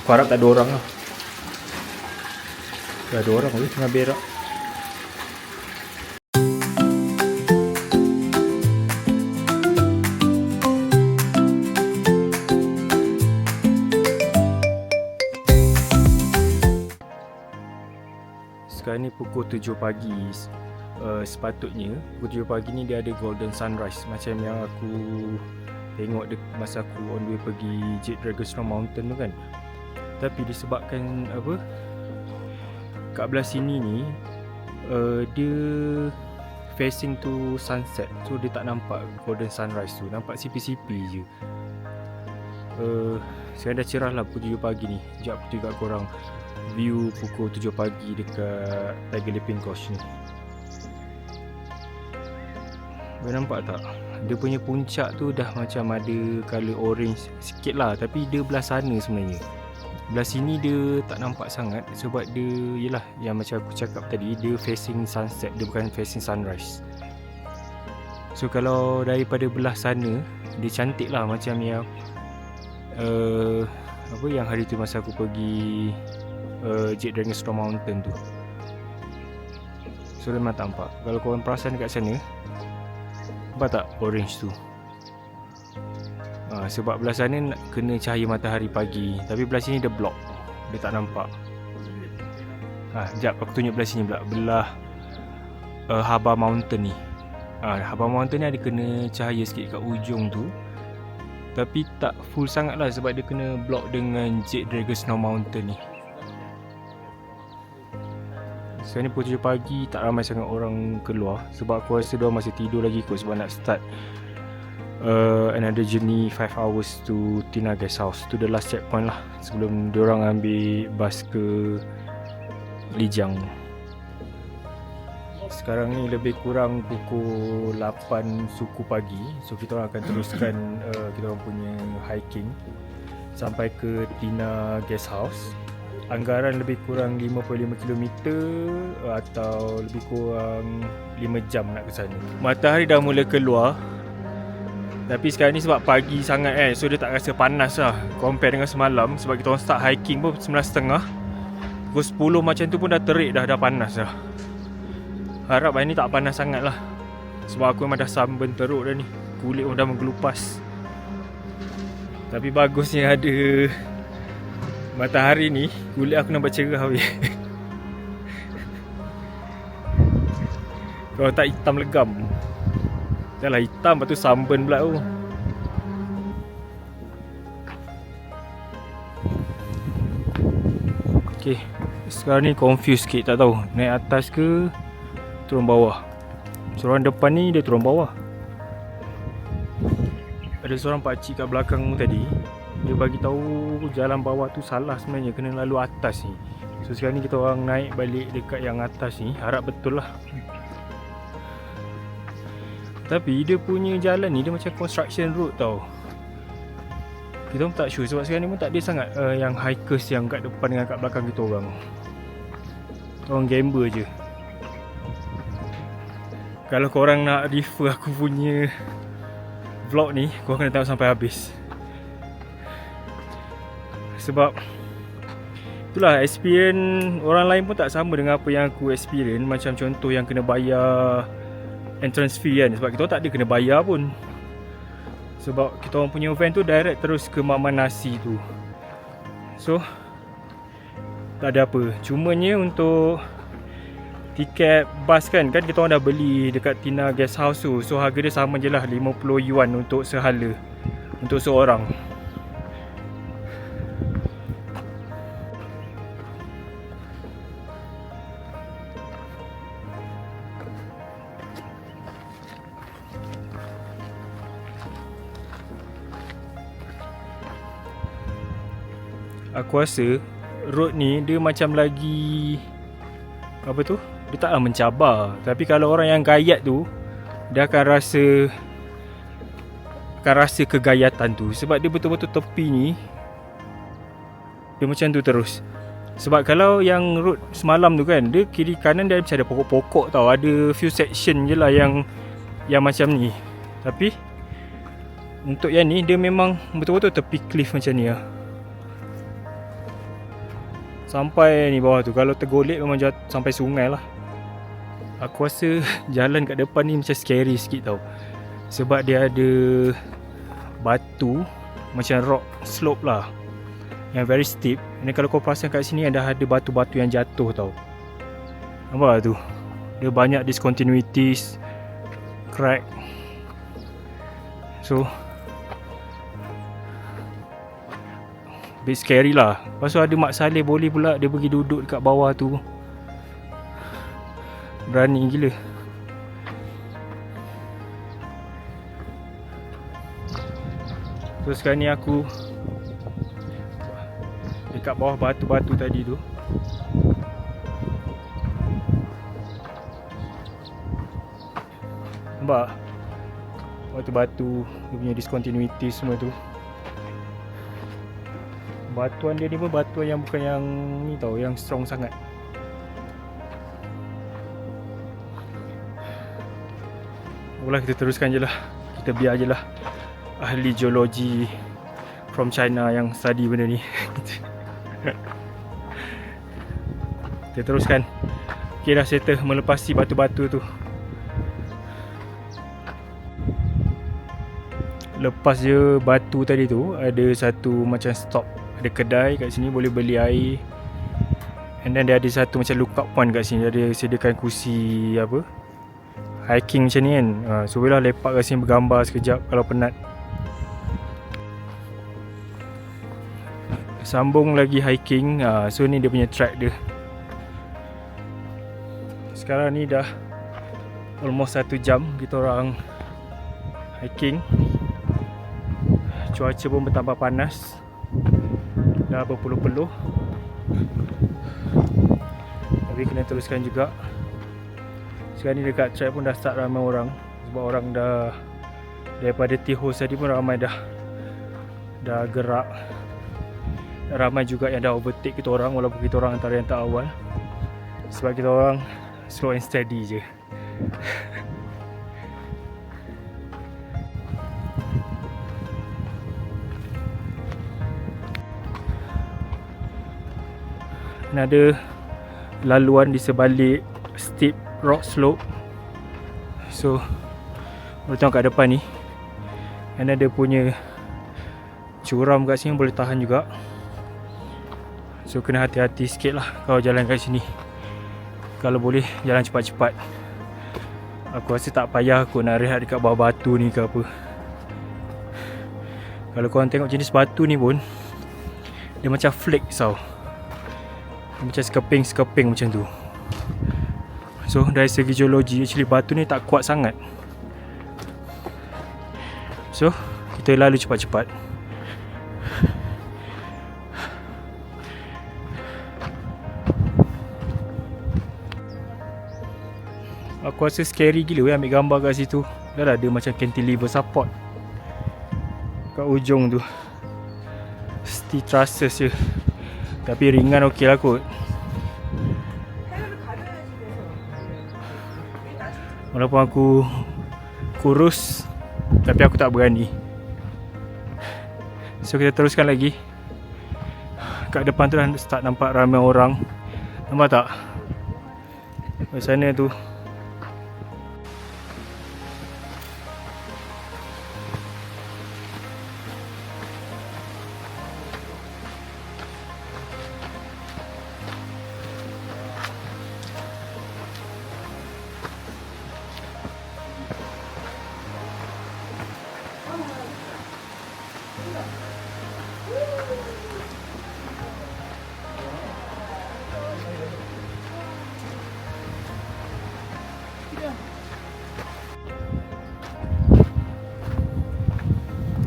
Aku harap tak ada orang lah. Tak ada orang weh tengah berak. Sekarang ni pukul 7 pagi. Sepatutnya pukul 7 pagi ni dia ada golden sunrise macam yang aku tengok masa aku on the way pergi Jade Dragon Snow Mountain tu kan. Tapi disebabkan apa, kat belah sini ni dia facing to sunset, so dia tak nampak golden sunrise tu, nampak sipi-sipi je. Sekarang dah cerah lah pukul 7 pagi ni. Sekejap aku tunjuk kat korang view pukul 7 pagi dekat Tiger Leaping Gorge ni. Boleh nampak tak? Dia punya puncak tu dah macam ada colour orange sikit lah, tapi dia belah sana sebenarnya. Belah sini dia tak nampak sangat sebab dia, yelah yang macam aku cakap tadi, dia facing sunset, dia bukan facing sunrise. So kalau daripada belah sana, dia cantik lah macam yang apa yang hari tu masa aku pergi Jade Dragon Snow Mountain tu. So memang tak nampak. Kalau korang perasan dekat sana, nampak tak orange tu? Sebab belah sana kena cahaya matahari pagi, tapi belah sini dia block, dia tak nampak. Sekejap aku tunjuk belah sini pula, belah Haba Mountain ni. Haba Mountain ni ada kena cahaya sikit kat ujung tu, tapi tak full sangat lah sebab dia kena block dengan Jade Dragon Snow Mountain ni. Sekarang ni pukul 7 pagi, tak ramai sangat orang keluar sebab aku rasa diorang masih tidur lagi kot sebab nak start another journey 5 hours to Tina Guest House. Tu the last checkpoint lah sebelum diorang ambil bus ke Lijiang. Sekarang ni lebih kurang pukul 8 suku pagi. So kita orang akan teruskan kita orang punya hiking sampai ke Tina Guest House. Anggaran lebih kurang 55 km atau lebih kurang 5 jam nak ke sana. Matahari dah mula keluar, tapi sekarang ni sebab pagi sangat kan, so dia tak rasa panas lah compare dengan semalam. Sebab kita orang start hiking pun 9.30, pukul 10 macam tu pun dah terik dah panas dah. Harap hari ni tak panas sangat lah, sebab aku memang dah sunburn teruk dah ni, kulit pun dah menggelupas. Tapi bagusnya ada matahari ni, kulit aku nampak cerah weh. Kalau tak hitam legam. Dah lah hitam, lepas tu sunburn pula tu. Okay, sekarang ni confused sikit, tak tahu naik atas ke turun bawah. Seorang depan ni dia turun bawah. Ada seorang pakcik kat belakang tadi, dia bagi tahu jalan bawah tu salah sebenarnya, kena lalu atas ni. So sekarang ni kita orang naik balik dekat yang atas ni, harap betul lah. Tapi dia punya jalan ni dia macam construction road tau. Kita pun tak sure sebab sekarang ni pun tak ada sangat yang hikers yang kat depan dengan kat belakang kita orang. Orang gamble je. Kalau korang nak refer aku punya vlog ni, korang kena tengok sampai habis. Sebab itulah, experience orang lain pun tak sama dengan apa yang aku experience. Macam contoh yang kena bayar entrance fee kan, sebab kita tak ada kena bayar pun. Sebab kita orang punya van tu direct terus ke Mak Nasi tu. So tak ada apa. Cumanya untuk tiket bas kan kita orang dah beli dekat Tina Guest House tu. So harga dia sama je lah, 50 yuan untuk sehala, untuk seorang. Aku rasa road ni dia macam lagi apa tu, dia taklah mencabar. Tapi kalau orang yang gayat tu, dia akan rasa kegayatan tu. Sebab dia betul-betul tepi ni dia macam tu terus. Sebab kalau yang road semalam tu kan, dia kiri kanan dia macam ada pokok-pokok tau. Ada few section je lah yang macam ni. Tapi untuk yang ni dia memang betul-betul tepi cliff macam ni lah. sampai ni bawah tu. Kalau tergolek memang sampai sungai lah. Aku rasa jalan kat depan ni macam scary sikit tau. Sebab dia ada batu macam rock slope lah, yang very steep. Dan kalau kau perasan kat sini ada batu-batu yang jatuh tau. Nampak tu? Dia banyak discontinuities, crack. So bit scary lah. Lepas tu ada Mak Saleh boleh pula dia pergi duduk dekat bawah tu. Berani gila. So sekarang ni aku dekat bawah batu-batu tadi tu. Nampak? Batu-batu, dia punya discontinuity semua tu. Batuan dia ni pun batuan yang bukan yang ni tau, yang strong sangat. Mula kita teruskan je lah. Kita biar je lah ahli geologi from China yang study benda ni. Kita teruskan. Okay, dah settle melepasi batu-batu tu. Lepas je batu tadi tu, ada satu macam stop. Ada kedai kat sini boleh beli air. And then dia ada satu macam lookout point kat sini. Dia sediakan kursi apa, hiking macam ni kan. So boleh lah lepak kat sini bergambar sekejap kalau penat. Sambung lagi hiking. So ni dia punya track dia. Sekarang ni dah almost 1 jam kita orang hiking. Cuaca pun bertambah panas. Dah berpeluh-peluh. Tapi kena teruskan juga. Sekarang ni dekat track pun dah start ramai orang. Sebab orang dah daripada T-Host tadi pun ramai dah gerak. Ramai juga yang dah overtake kita orang, walaupun kita orang antara yang tak awal. Sebab kita orang slow and steady je. Dan ada laluan di sebalik steep rock slope. So boleh tengok kat depan ni. Dan ada punya curam kat sini, boleh tahan juga. So kena hati-hati sikit lah kalau jalan kat sini. Kalau boleh jalan cepat-cepat. Aku rasa tak payah aku nak rehat dekat bawah batu ni ke apa. Kalau korang tengok jenis batu ni pun, dia macam flake tau. Macam sekeping-sekeping macam tu. So dari segi geologi, actually batu ni tak kuat sangat. So kita lalu cepat-cepat. Aku rasa scary gila ambil gambar kat situ. Dah ada macam cantilever support kat ujung tu. Steel trusses je. Tapi ringan okey lah kot. Walaupun aku kurus, tapi aku tak berani. So kita teruskan lagi. Kat depan tu dah start nampak ramai orang. Nampak tak? Di sana tu.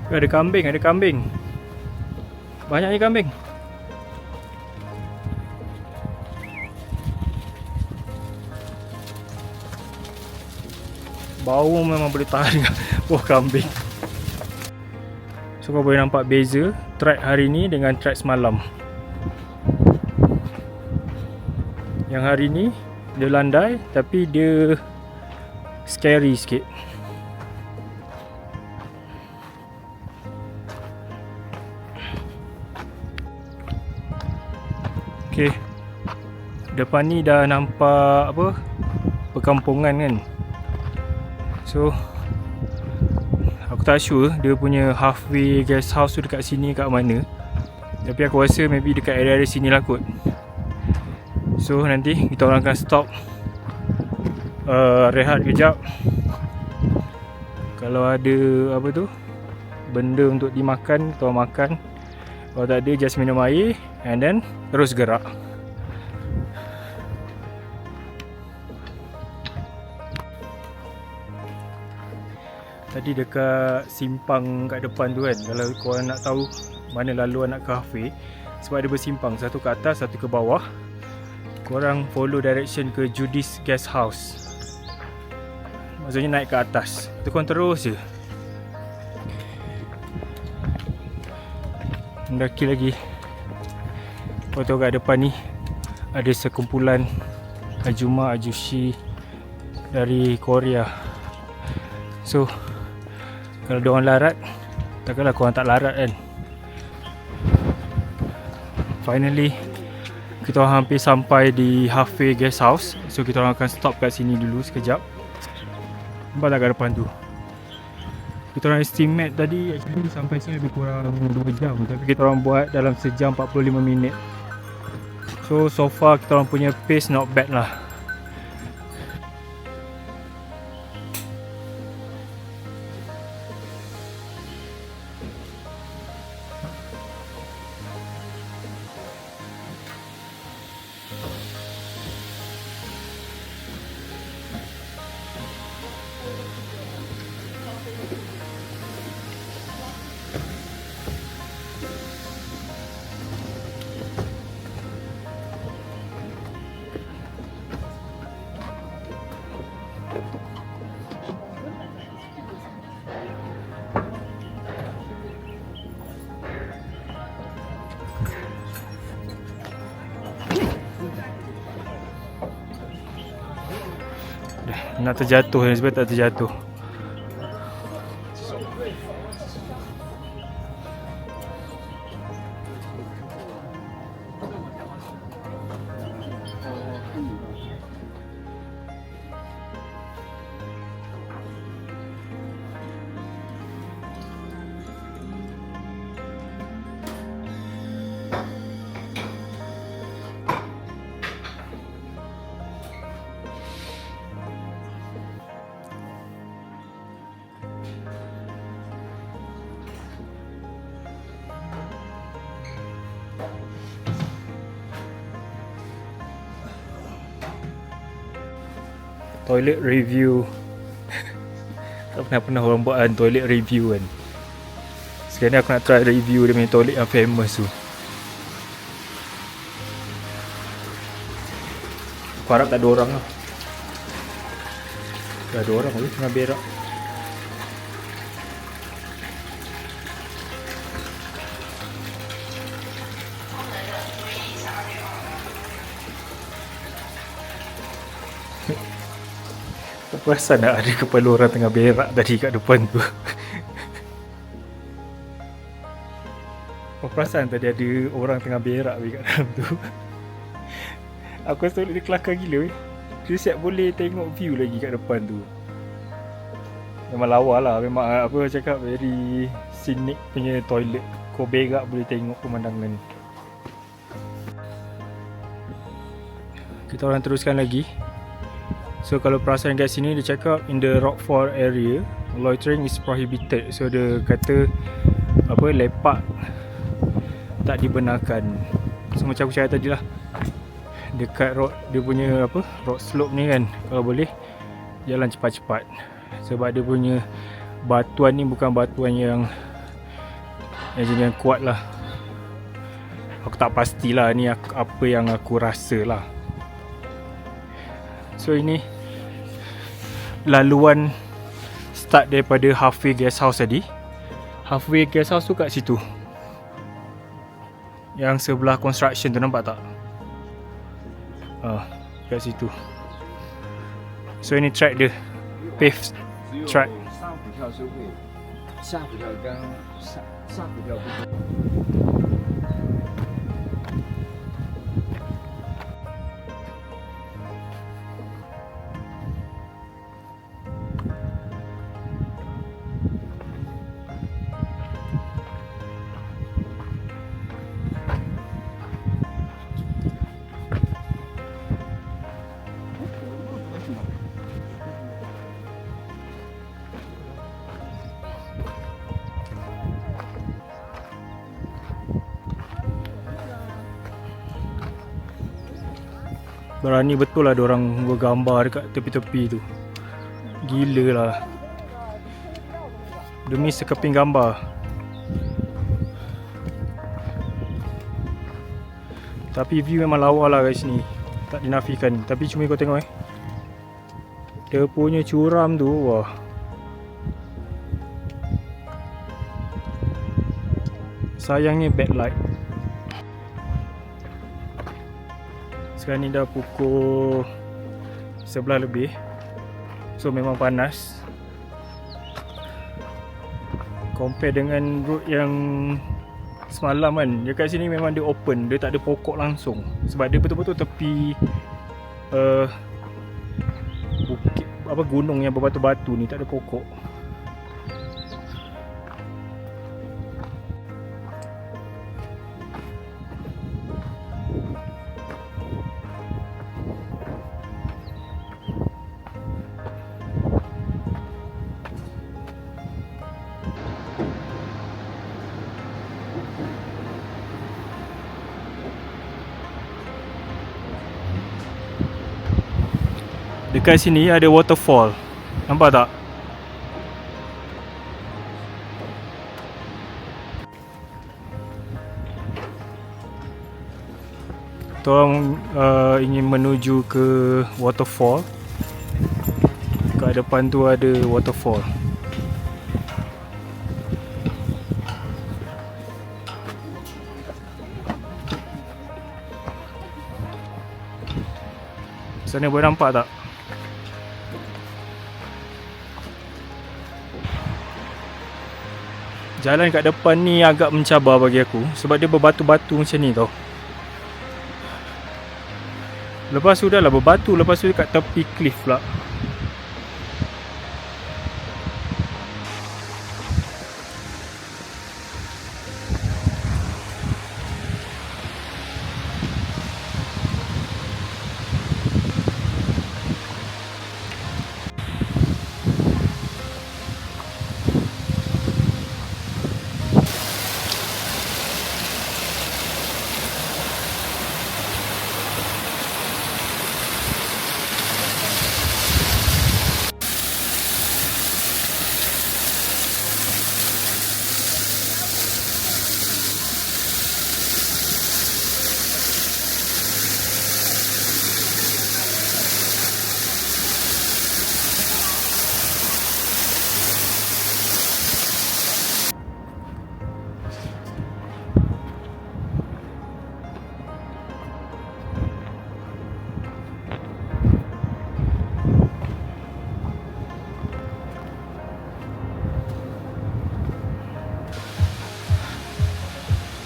Ada kambing, ada kambing. Banyaknya kambing. Bau memang boleh tahan dengan buah kambing. So kau boleh nampak beza track hari ni dengan track semalam. Yang hari ni dia landai, tapi dia scary sikit. Okay, depan ni dah nampak apa, perkampungan kan. So aku tak sure dia punya halfway guest house tu dekat sini kat mana, tapi aku rasa maybe dekat area sini lah kot. So nanti kita orang akan stop, rehat kejap. Kalau ada apa tu, benda untuk dimakan, kita orang makan. Kalau tak ada, just minum air and then terus gerak. Tadi dekat simpang kat depan tu kan, kalau korang nak tahu mana laluan nak ke cafe, sebab dia bersimpang, satu ke atas, satu ke bawah, korang follow direction ke Judy's Guest House. Maksudnya naik ke atas, tu korang terus je mendaki lagi. Kau tahu kat depan ni ada sekumpulan Ajuma Ajushi dari Korea. So kalau diorang larat, takkanlah korang tak larat kan. Finally kita orang hampir sampai di halfway guest house. So kita orang akan stop kat sini dulu sekejap. Nampak tak kat depan tu, kita orang estimate tadi actually sampai sini lebih kurang 2 jam, tapi kita orang buat dalam sejam 45 minit. So far kita orang punya pace not bad lah. Nak terjatuh, sebab tak terjatuh. Toilet review. Tak pernah orang buat kan toilet review kan. Sekarang ni aku nak try review dia punya toilet yang famous tu. Aku harap tak ada orang lah. Tak ada orang lagi tengah berak. Aku perasan tak ada kepala orang tengah berak tadi kat depan tu. Aku perasan tadi ada orang tengah berak kat dalam tu. Aku rasa dia kelakar gila weh. Dia siap boleh tengok view lagi kat depan tu. Memang lawa lah. Memang apa cakap, very scenic punya toilet. Kau berak boleh tengok pemandangan. Kita orang teruskan lagi. So kalau perasan kat sini dia cakap in the Rockford area loitering is prohibited. So dia kata apa, lepak tak dibenarkan. So macam aku cakap tadi lah, dekat road dia punya apa, road slope ni kan, kalau boleh jalan cepat-cepat. Sebab dia punya batuan ni bukan batuan yang jenis yang kuat lah. Aku tak pastilah ni apa yang aku rasa lah. So ini laluan start daripada halfway guest house tadi. Halfway guest house tu kat situ, yang sebelah construction tu, nampak tak? Kat situ. So ini track dia, paved track. Berani betul lah diorang bergambar dekat tepi-tepi tu. Gila lah. Demi sekeping gambar. Tapi view memang lawa lah kat sini. Tak dinafikan. Tapi cuma kau tengok dia punya curam tu, wah. Sayangnya backlight. Sekarang ni dah pukul 11 lebih. So memang panas. Compare dengan road yang semalam kan, dekat sini memang dia open, dia tak ada pokok langsung. Sebab dia betul-betul tepi bukit, gunung yang berbatu-batu ni, tak ada pokok. Dekat sini ada waterfall. Nampak tak? Kita orang ingin menuju ke waterfall. Kat depan tu ada waterfall. Sana boleh nampak tak? Jalan kat depan ni agak mencabar bagi aku sebab dia berbatu-batu macam ni tau. Lepas tu dah lah berbatu, lepas tu kat tepi cliff pula.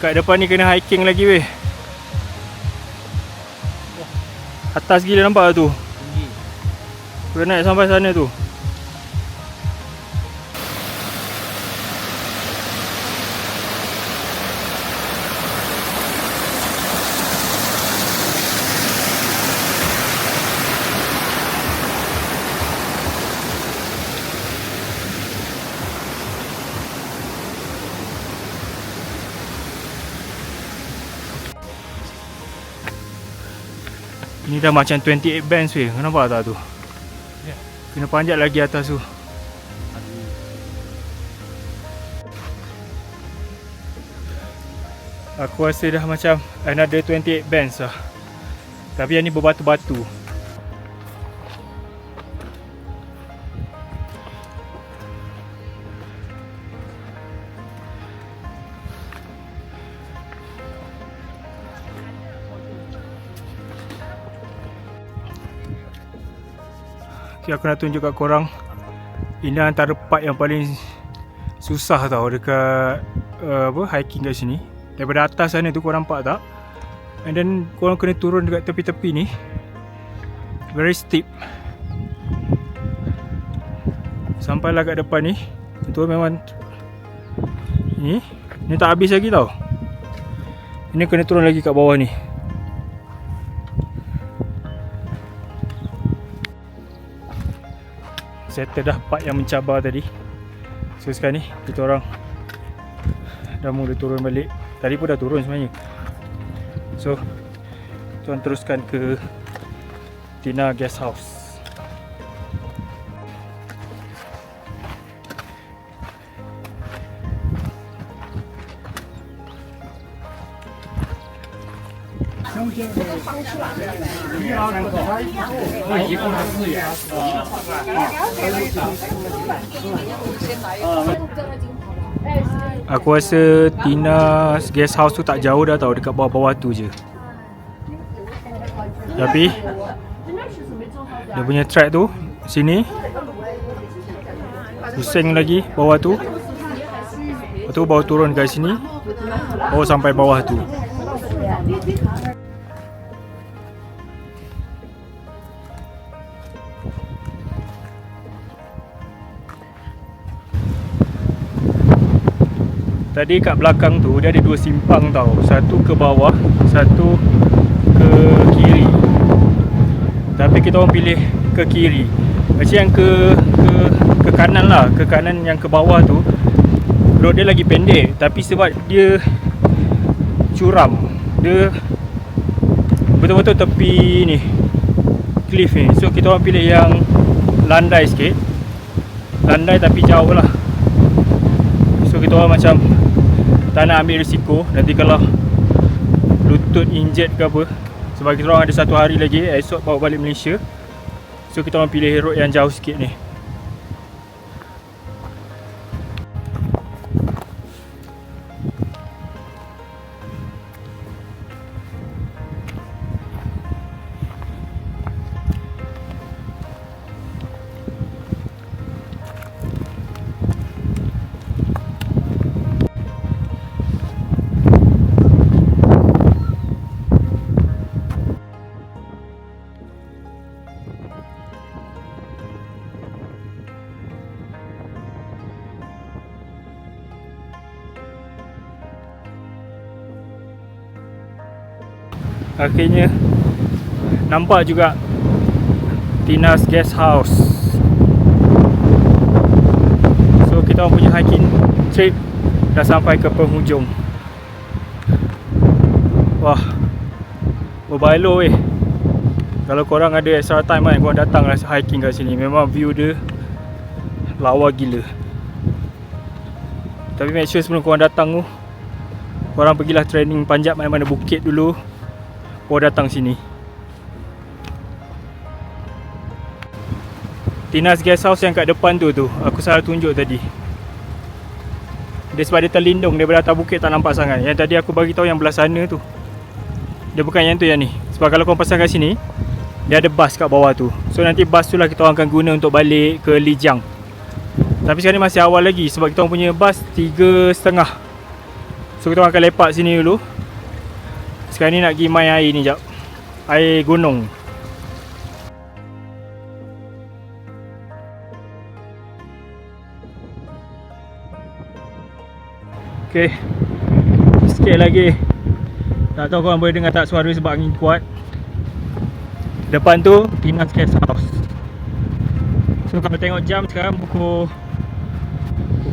Kat depan ni kena hiking lagi weh. Atas gila nampak tu. Tinggi. Boleh naik sampai sana tu. Ni dah macam 28 bands weh. Nampak tak tu? Kena panjat lagi atas tu. Aku rasa dah macam another 28 bands lah. Tapi yang ni berbatu-batu. Okay, aku nak tunjuk kat korang. Ini antara part yang paling susah tau dekat hiking kat sini. Daripada atas sana tu korang nampak tak? And then korang kena turun dekat tepi-tepi ni. Very steep. Sampailah kat depan ni. Itu memang ni tak habis lagi tau. Ini kena turun lagi kat bawah ni. Settle dah part yang mencabar tadi. So sekarang ni kita orang dah mula turun balik. Tadi pun dah turun sebenarnya. So tuan teruskan ke Tina Guest House. Aku rasa Tina's Guest House tu tak jauh dah tau, dekat bawah-bawah tu je. Tapi dia punya track tu sini, pusing lagi bawah tu. Lepas tu baru turun kat sini, baru sampai bawah tu. Tadi kat belakang tu dia ada dua simpang tau. Satu ke bawah, satu ke kiri. Tapi kita orang pilih ke kiri. Macam yang ke kanan lah, ke kanan yang ke bawah tu road dia lagi pendek, tapi sebab dia curam, dia betul-betul tepi ni, cliff ni. So kita orang pilih yang landai sikit. Landai tapi jauh lah. So kita orang macam tak nak ambil risiko nanti kalau lutut injet ke apa. Sebab kita orang ada satu hari lagi, esok bawa balik Malaysia. So kita orang pilih road yang jauh sikit ni. Akhirnya nampak juga Tina's Guest House. So kita punya hiking trip dah sampai ke penghujung. Wah, berbaloi weh. Kalau korang ada extra time kan, korang datang lah hiking kat sini. Memang view dia lawa gila. Tapi make sure sebelum korang datang tu, korang pergilah training panjat mana-mana bukit dulu, baru datang sini. Tina's Guest House yang kat depan tu aku salah tunjuk tadi. Dia sebab dia terlindung daripada atas bukit, tak nampak sangat. Yang tadi aku bagi tahu yang belah sana tu, dia bukan yang tu, yang ni. Sebab kalau korang pasang kat sini, dia ada bas kat bawah tu. So nanti bas tu lah kita orang akan guna untuk balik ke Lijiang. Tapi sekarang ni masih awal lagi sebab kita orang punya bas 3.30. So kita orang akan lepak sini dulu. Sekarang ni nak pergi main air ni jap. Air gunung. Okay, sikit lagi. Tak tahu korang boleh dengar tak suara sebab angin kuat. Depan tu Tina's Guest House. So kalau tengok jam sekarang pukul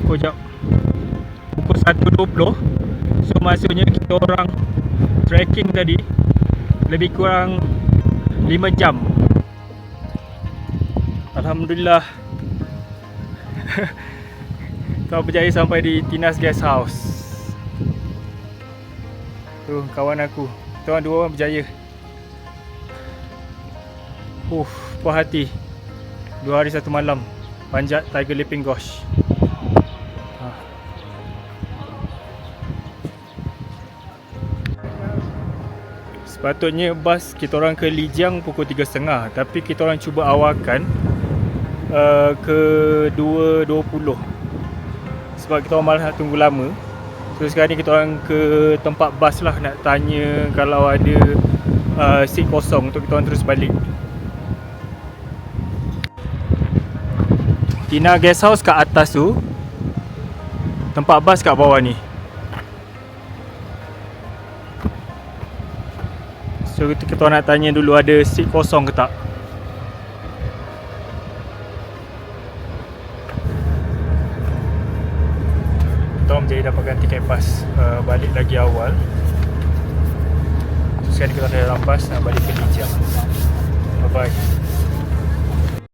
1.20. So maksudnya kita orang trekking tadi lebih kurang 5 jam. Alhamdulillah. Kita berjaya sampai di Tina's Guest House. Tu kawan aku. Kita orang 2 orang berjaya. Puas hati. 2 hari 1 malam panjat Tiger Leaping Gorge. Sepatutnya bas kita orang ke Lijiang pukul 3.30, tapi kita orang cuba awalkan ke 2.20 sebab kita orang malas nak tunggu lama. So sekarang ni kita orang ke tempat bas lah, nak tanya kalau ada seat kosong untuk kita orang terus balik. Tina Guest House kat atas tu, tempat bas kat bawah ni. So kita nak tanya dulu ada seat kosong ke tak. Kita orang jadi dapatkan tiket bas balik lagi awal. So sekarang kita dah dalam bas nak balik ke Lijiang. Bye bye.